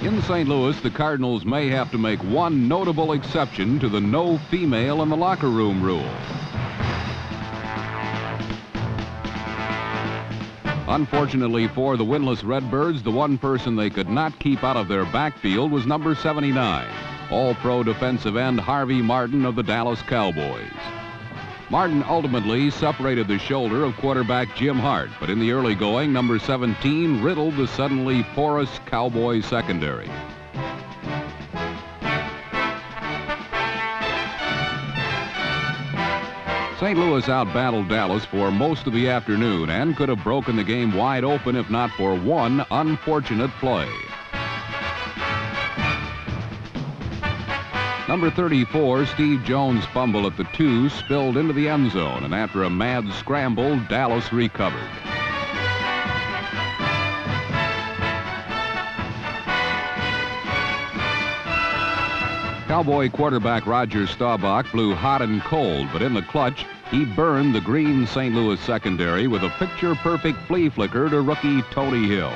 In St. Louis, the Cardinals may have to make one notable exception to the no female in the locker room rule. Unfortunately for the winless Redbirds, the one person they could not keep out of their backfield was number 79, All-Pro defensive end Harvey Martin of the Dallas Cowboys. Martin ultimately separated the shoulder of quarterback Jim Hart, but in the early going, number 17 riddled the suddenly porous Cowboy secondary. St. Louis outbattled Dallas for most of the afternoon and could have broken the game wide open if not for one unfortunate play. Number 34, Steve Jones' fumble at the 2 spilled into the end zone, and after a mad scramble, Dallas recovered. Cowboy quarterback Roger Staubach blew hot and cold, but in the clutch, he burned the green St. Louis secondary with a picture-perfect flea flicker to rookie Tony Hill.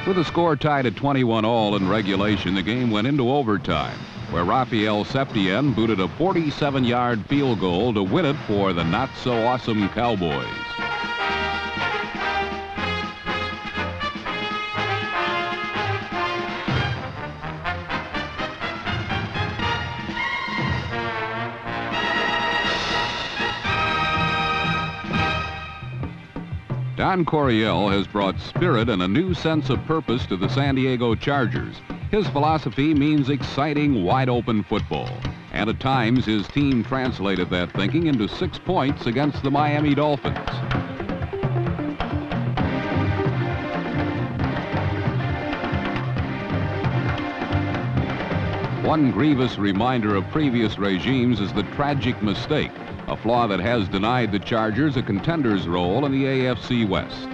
With the score tied at 21-all in regulation, the game went into overtime, where Rafael Septien booted a 47-yard field goal to win it for the not-so-awesome Cowboys. Don Coryell has brought spirit and a new sense of purpose to the San Diego Chargers. His philosophy means exciting, wide-open football. And at times, his team translated that thinking into 6 points against the Miami Dolphins. One grievous reminder of previous regimes is the tragic mistake, a flaw that has denied the Chargers a contender's role in the AFC West.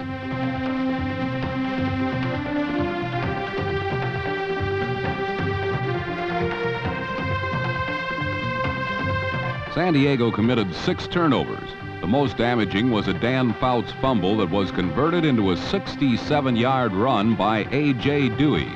San Diego committed 6 turnovers. The most damaging was a Dan Fouts fumble that was converted into a 67-yard run by A.J. Dewey.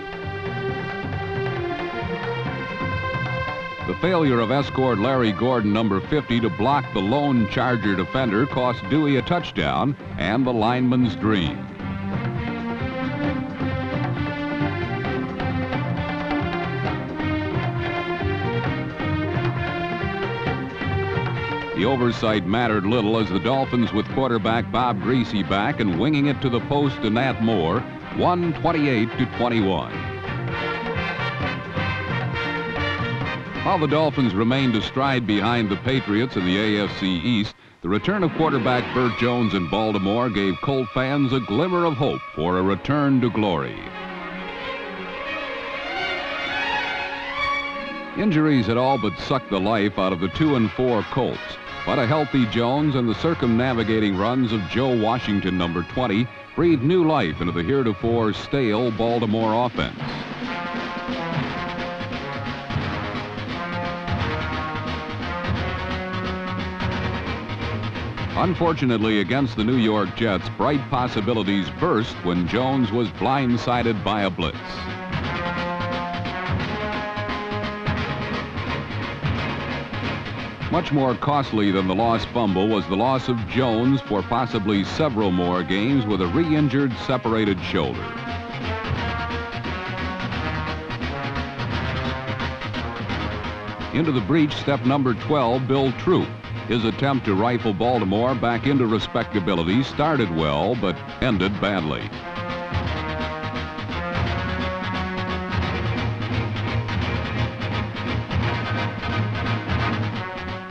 The failure of escort Larry Gordon, number 50, to block the lone Charger defender cost Dewey a touchdown and the lineman's dream. The oversight mattered little as the Dolphins, with quarterback Bob Greasy back and winging it to the post to Nat Moore, won 28-21. While the Dolphins remained astride behind the Patriots in the AFC East, the return of quarterback Burt Jones in Baltimore gave Colt fans a glimmer of hope for a return to glory. Injuries had all but sucked the life out of the 2-4 Colts, but a healthy Jones and the circumnavigating runs of Joe Washington, number 20, breathed new life into the heretofore stale Baltimore offense. Unfortunately, against the New York Jets, bright possibilities burst when Jones was blindsided by a blitz. Much more costly than the lost fumble was the loss of Jones for possibly several more games with a re-injured separated shoulder. Into the breach stepped number 12, Bill Troop. His attempt to rifle Baltimore back into respectability started well, but ended badly.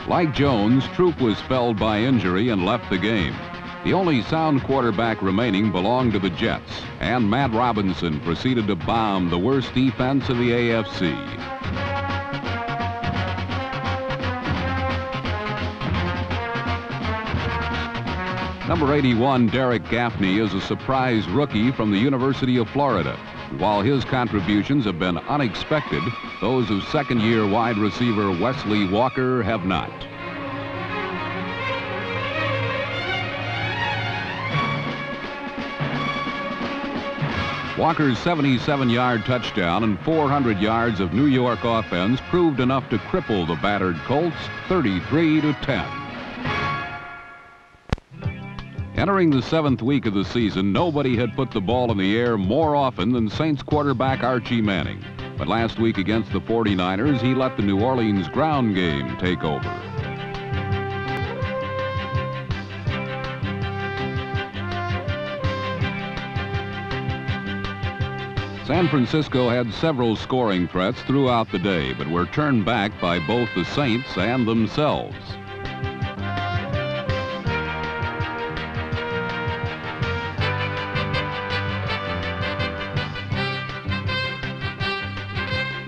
Like Jones, Troop was felled by injury and left the game. The only sound quarterback remaining belonged to the Jets, and Matt Robinson proceeded to bomb the worst defense in the AFC. Number 81, Derek Gaffney, is a surprise rookie from the University of Florida. While his contributions have been unexpected, those of second-year wide receiver Wesley Walker have not. Walker's 77-yard touchdown and 400 yards of New York offense proved enough to cripple the battered Colts 33-10. Entering the 7th week of the season, nobody had put the ball in the air more often than Saints quarterback Archie Manning. But last week against the 49ers, he let the New Orleans ground game take over. San Francisco had several scoring threats throughout the day, but were turned back by both the Saints and themselves.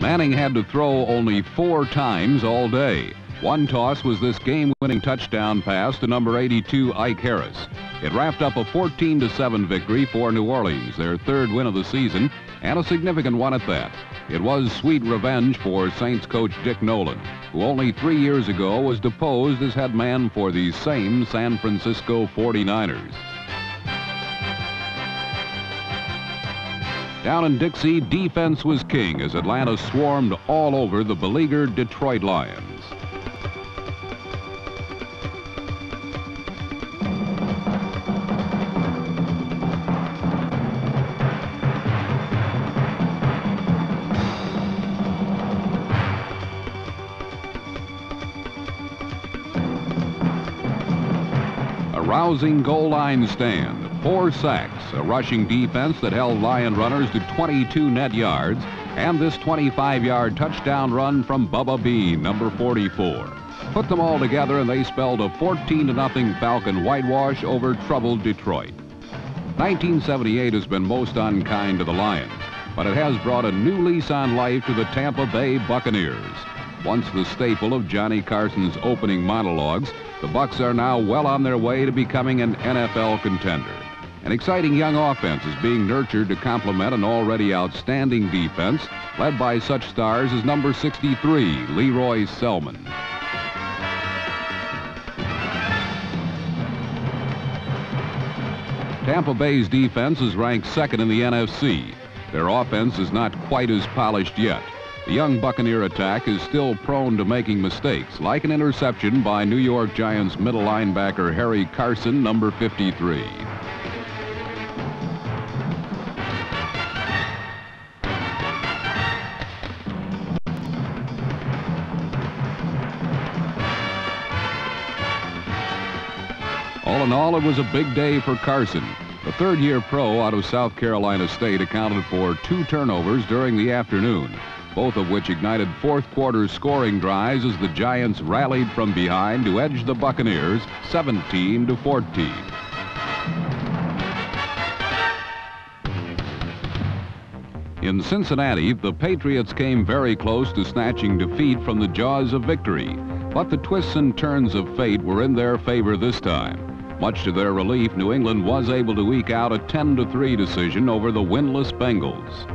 Manning had to throw only 4 times all day. One toss was this game-winning touchdown pass to number 82, Ike Harris. It wrapped up a 14-7 victory for New Orleans, their 3rd win of the season, and a significant one at that. It was sweet revenge for Saints coach Dick Nolan, who only 3 years ago was deposed as head man for these same San Francisco 49ers. Down in Dixie, defense was king as Atlanta swarmed all over the beleaguered Detroit Lions. A rousing goal line stand. 4 sacks, a rushing defense that held Lion runners to 22 net yards, and this 25-yard touchdown run from Bubba Bean, number 44. Put them all together and they spelled a 14-0 Falcon whitewash over troubled Detroit. 1978 has been most unkind to the Lions, but it has brought a new lease on life to the Tampa Bay Buccaneers. Once the staple of Johnny Carson's opening monologues, the Bucs are now well on their way to becoming an NFL contender. An exciting young offense is being nurtured to complement an already outstanding defense, led by such stars as number 63, Leroy Selman. Tampa Bay's defense is ranked 2nd in the NFC. Their offense is not quite as polished yet. The young Buccaneer attack is still prone to making mistakes, like an interception by New York Giants middle linebacker Harry Carson, number 53. All in all, it was a big day for Carson. The 3rd-year pro out of South Carolina State accounted for 2 turnovers during the afternoon, both of which ignited 4th-quarter scoring drives as the Giants rallied from behind to edge the Buccaneers 17-14. In Cincinnati, the Patriots came very close to snatching defeat from the jaws of victory, but the twists and turns of fate were in their favor this time. Much to their relief, New England was able to eke out a 10-3 decision over the winless Bengals.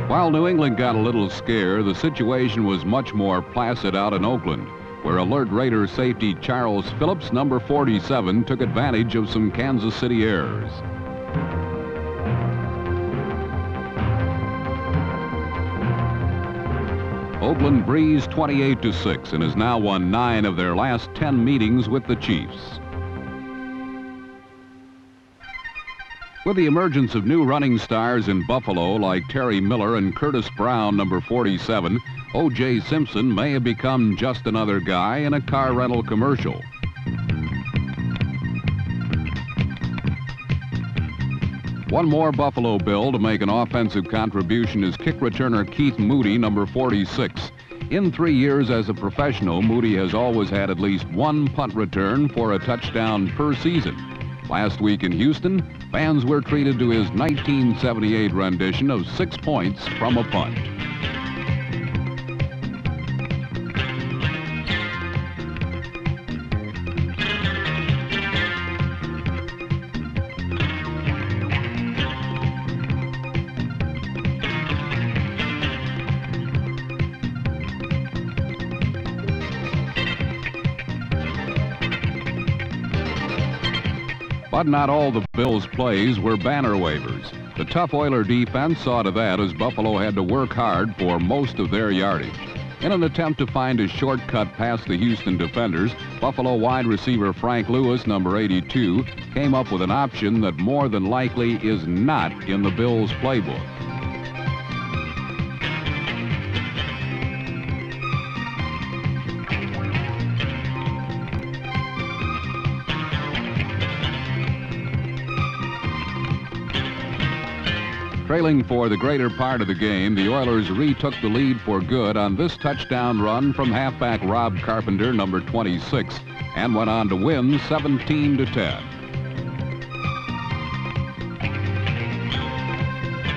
While New England got a little scare, the situation was much more placid out in Oakland, where alert Raider safety Charles Phillips, number 47, took advantage of some Kansas City errors. Oakland breezed 28-6 and has now won 9 of their last 10 meetings with the Chiefs. With the emergence of new running stars in Buffalo like Terry Miller and Curtis Brown, number 47, O.J. Simpson may have become just another guy in a car rental commercial. One more Buffalo Bill to make an offensive contribution is kick returner Keith Moody, number 46. In 3 years as a professional, Moody has always had at least 1 punt return for a touchdown per season. Last week in Houston, fans were treated to his 1978 rendition of 6 points from a punt. But not all the Bills' plays were banner wavers. The tough Oiler defense saw to that as Buffalo had to work hard for most of their yardage. In an attempt to find a shortcut past the Houston defenders, Buffalo wide receiver Frank Lewis, number 82, came up with an option that more than likely is not in the Bills' playbook. Trailing for the greater part of the game, the Oilers retook the lead for good on this touchdown run from halfback Rob Carpenter, number 26, and went on to win 17-10.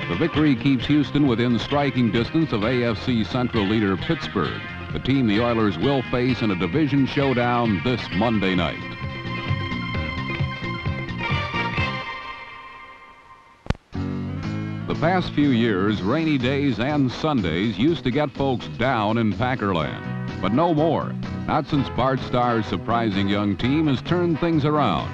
The victory keeps Houston within striking distance of AFC Central leader Pittsburgh, the team the Oilers will face in a division showdown this Monday night. The past few years, rainy days and Sundays used to get folks down in Packerland, but no more. Not since Bart Starr's surprising young team has turned things around.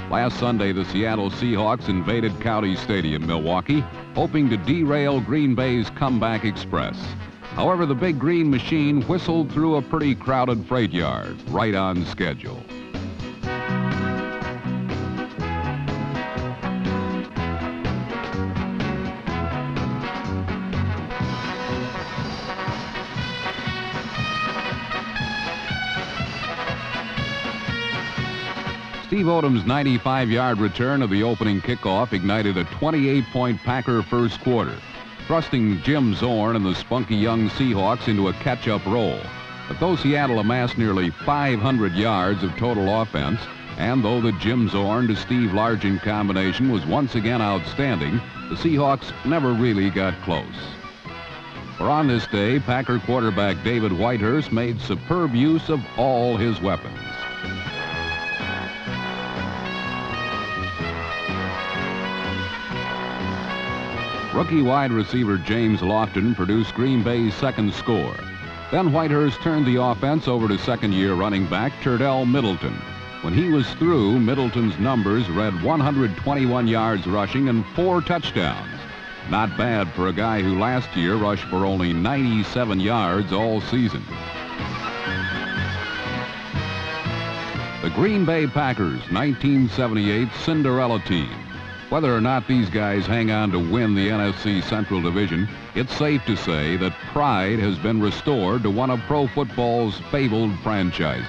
Last Sunday, the Seattle Seahawks invaded County Stadium, Milwaukee, hoping to derail Green Bay's comeback express. However, the Big Green Machine whistled through a pretty crowded freight yard, right on schedule. Steve Odom's 95-yard return of the opening kickoff ignited a 28-point Packer first quarter, thrusting Jim Zorn and the spunky young Seahawks into a catch-up roll. But though Seattle amassed nearly 500 yards of total offense, and though the Jim Zorn to Steve Largent combination was once again outstanding, the Seahawks never really got close. For on this day, Packer quarterback David Whitehurst made superb use of all his weapons. Rookie wide receiver James Lofton produced Green Bay's second score. Then Whitehurst turned the offense over to second-year running back Turdell Middleton. When he was through, Middleton's numbers read 121 yards rushing and 4 touchdowns. Not bad for a guy who last year rushed for only 97 yards all season. The Green Bay Packers 1978 Cinderella team. Whether or not these guys hang on to win the NFC Central Division, it's safe to say that pride has been restored to one of pro football's fabled franchises.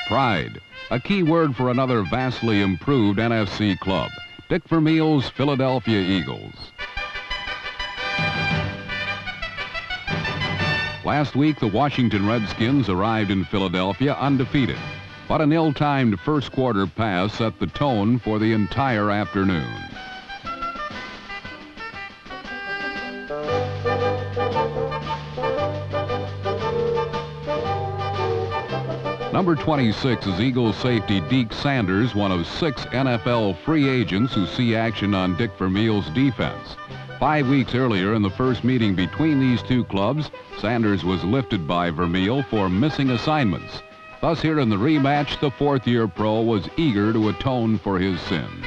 Pride, a key word for another vastly improved NFC club, Dick Vermeil's Philadelphia Eagles. Last week, the Washington Redskins arrived in Philadelphia undefeated. But an ill-timed first quarter pass set the tone for the entire afternoon. Number 26 is Eagles safety Deke Sanders, one of 6 NFL free agents who see action on Dick Vermeil's defense. 5 weeks earlier, in the first meeting between these two clubs, Sanders was lifted by Vermeil for missing assignments. Thus, here in the rematch, the fourth-year pro was eager to atone for his sins.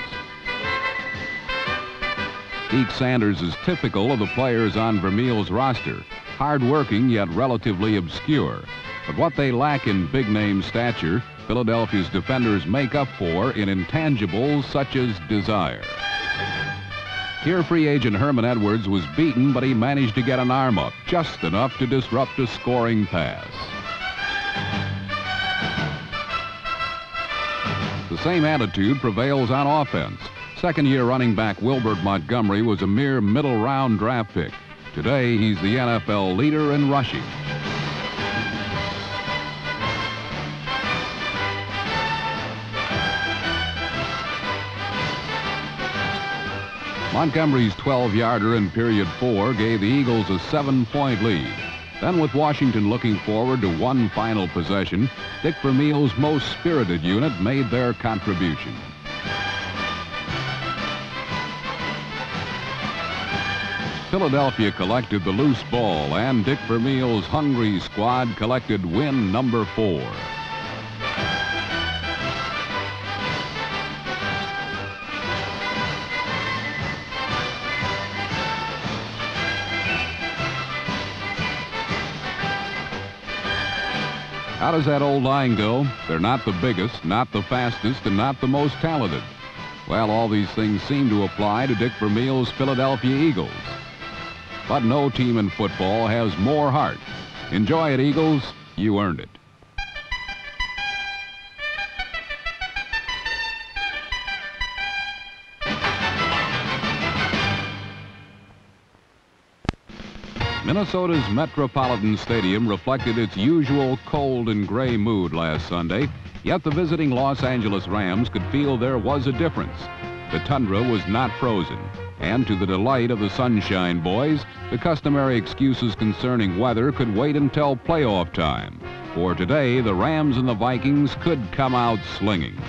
Deke Sanders is typical of the players on Vermeil's roster, hard-working yet relatively obscure. But what they lack in big-name stature, Philadelphia's defenders make up for in intangibles such as desire. Here, free agent Herman Edwards was beaten, but he managed to get an arm up, just enough to disrupt a scoring pass. The same attitude prevails on offense. Second-year running back Wilbert Montgomery was a mere middle-round draft pick. Today, he's the NFL leader in rushing. Montgomery's 12-yarder in period 4 gave the Eagles a 7-point lead. Then, with Washington looking forward to one final possession, Dick Vermeil's most spirited unit made their contribution. Philadelphia collected the loose ball, and Dick Vermeil's hungry squad collected win number 4. How does that old line go? They're not the biggest, not the fastest, and not the most talented. Well, all these things seem to apply to Dick Vermeil's Philadelphia Eagles. But no team in football has more heart. Enjoy it, Eagles. You earned it. Minnesota's Metropolitan Stadium reflected its usual cold and gray mood last Sunday, yet the visiting Los Angeles Rams could feel there was a difference. The tundra was not frozen, and to the delight of the Sunshine Boys, the customary excuses concerning weather could wait until playoff time. For today, the Rams and the Vikings could come out slinging.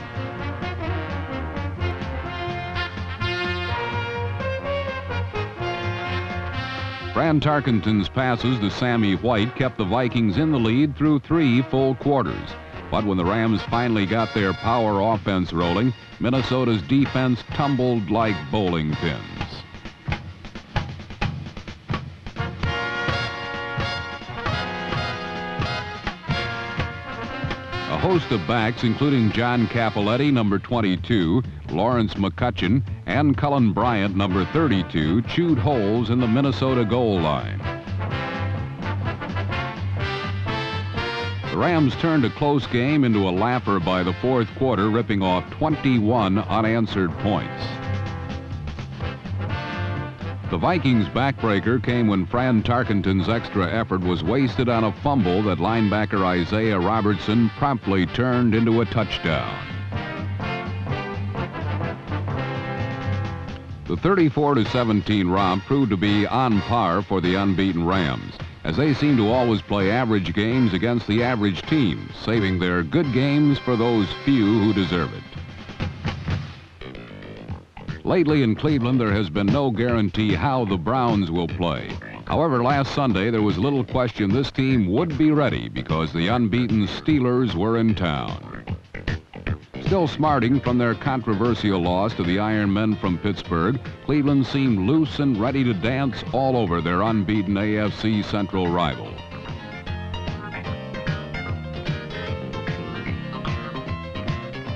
Fran Tarkenton's passes to Sammy White kept the Vikings in the lead through 3 full quarters. But when the Rams finally got their power offense rolling, Minnesota's defense tumbled like bowling pins. A host of backs, including John Cappelletti, number 22, Lawrence McCutcheon, and Cullen Bryant, number 32, chewed holes in the Minnesota goal line. The Rams turned a close game into a laugher by the fourth quarter, ripping off 21 unanswered points. The Vikings' backbreaker came when Fran Tarkenton's extra effort was wasted on a fumble that linebacker Isaiah Robertson promptly turned into a touchdown. The 34-17 romp proved to be on par for the unbeaten Rams, as they seem to always play average games against the average teams, saving their good games for those few who deserve it. Lately in Cleveland, there has been no guarantee how the Browns will play. However, last Sunday, there was little question this team would be ready because the unbeaten Steelers were in town. Still smarting from their controversial loss to the Iron Men from Pittsburgh, Cleveland seemed loose and ready to dance all over their unbeaten AFC Central rival.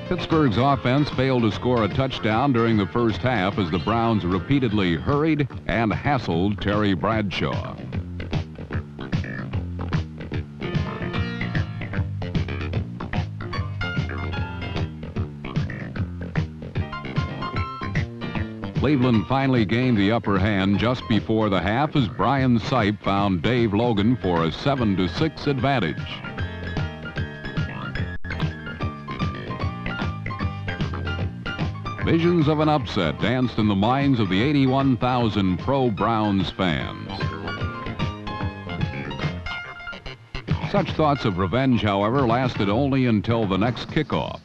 Pittsburgh's offense failed to score a touchdown during the first half as the Browns repeatedly hurried and hassled Terry Bradshaw. Cleveland finally gained the upper hand just before the half as Brian Sipe found Dave Logan for a 7-6 advantage. Visions of an upset danced in the minds of the 81,000 pro-Browns fans. Such thoughts of revenge, however, lasted only until the next kickoff.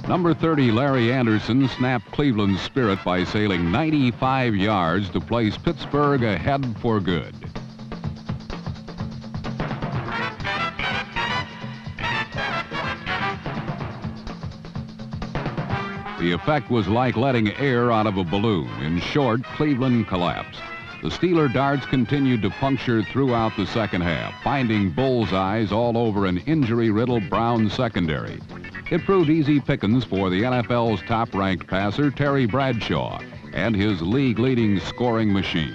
Number 30, Larry Anderson, snapped Cleveland's spirit by sailing 95 yards to place Pittsburgh ahead for good. The effect was like letting air out of a balloon. In short, Cleveland collapsed. The Steeler darts continued to puncture throughout the second half, finding bullseyes all over an injury-riddled Browns secondary. It proved easy pickings for the NFL's top-ranked passer, Terry Bradshaw, and his league-leading scoring machine.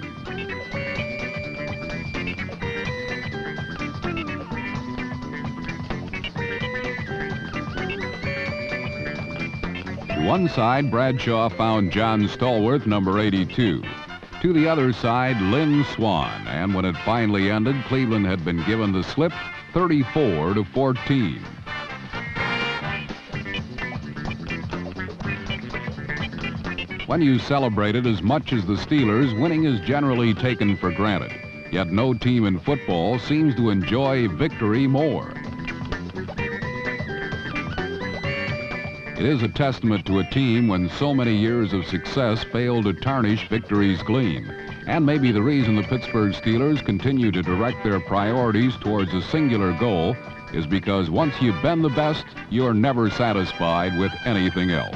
To one side, Bradshaw found John Stallworth, number 82. To the other side, Lynn Swann, and when it finally ended, Cleveland had been given the slip 34-14. When you celebrate it as much as the Steelers, winning is generally taken for granted. Yet no team in football seems to enjoy victory more. It is a testament to a team when so many years of success fail to tarnish victory's gleam, and maybe the reason the Pittsburgh Steelers continue to direct their priorities towards a singular goal is because once you've been the best, you're never satisfied with anything else.